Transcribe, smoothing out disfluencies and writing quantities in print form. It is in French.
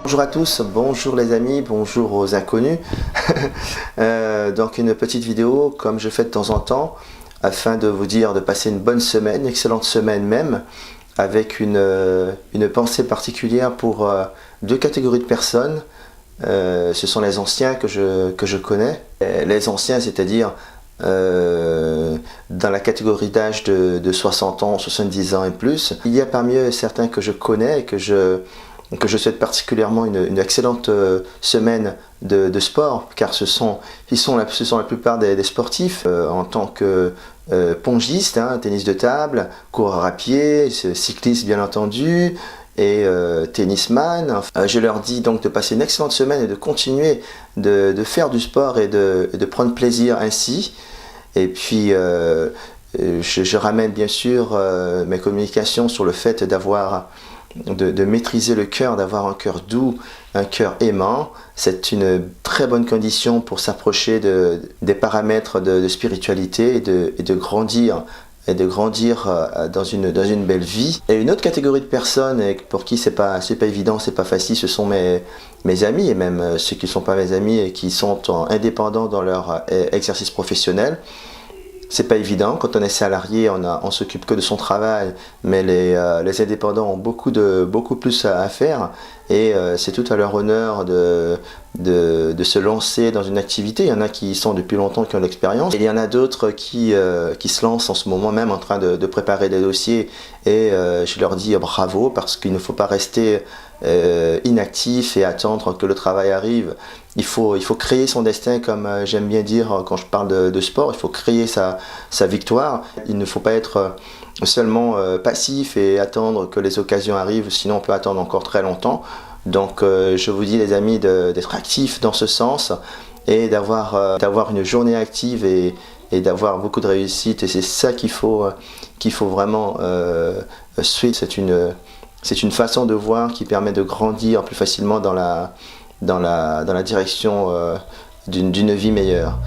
Bonjour à tous, bonjour les amis, bonjour aux inconnus. Donc une petite vidéo comme je fais de temps en temps afin de vous dire de passer une bonne semaine, une excellente semaine même, avec une pensée particulière pour deux catégories de personnes. Ce sont les anciens que je connais. Les anciens, c'est-à-dire dans la catégorie d'âge de 60 ans, 70 ans et plus. Il y a parmi eux certains que je connais et que je souhaite particulièrement une excellente semaine de sport, car ce sont la plupart des sportifs en tant que pongistes, tennis de table, coureurs à pied, cyclistes bien entendu, et tennisman. Je leur dis donc de passer une excellente semaine et de continuer de faire du sport et de prendre plaisir ainsi. Et puis je ramène bien sûr mes communications sur le fait de maîtriser le cœur, d'avoir un cœur doux, un cœur aimant. C'est une très bonne condition pour s'approcher des paramètres de spiritualité et de grandir dans une belle vie. Et une autre catégorie de personnes pour qui c'est pas évident, c'est pas facile, ce sont mes amis, et même ceux qui ne sont pas mes amis et qui sont indépendants dans leur exercice professionnel. C'est pas évident, quand on est salarié, on s'occupe que de son travail, mais les indépendants ont beaucoup plus à faire, et c'est tout à leur honneur de se lancer dans une activité. Il y en a qui y sont depuis longtemps, qui ont l'expérience, et il y en a d'autres qui se lancent en ce moment même en train de préparer des dossiers, et je leur dis bravo, parce qu'il ne faut pas rester inactif et attendre que le travail arrive. Il faut créer son destin, comme j'aime bien dire quand je parle de sport. Il faut créer sa victoire. Il ne faut pas être seulement passif et attendre que les occasions arrivent, sinon on peut attendre encore très longtemps. Donc je vous dis les amis d'être actifs dans ce sens et d'avoir une journée active et d'avoir beaucoup de réussite, et c'est ça qu'il faut vraiment suivre. C'est une façon de voir qui permet de grandir plus facilement dans la direction d'une vie meilleure.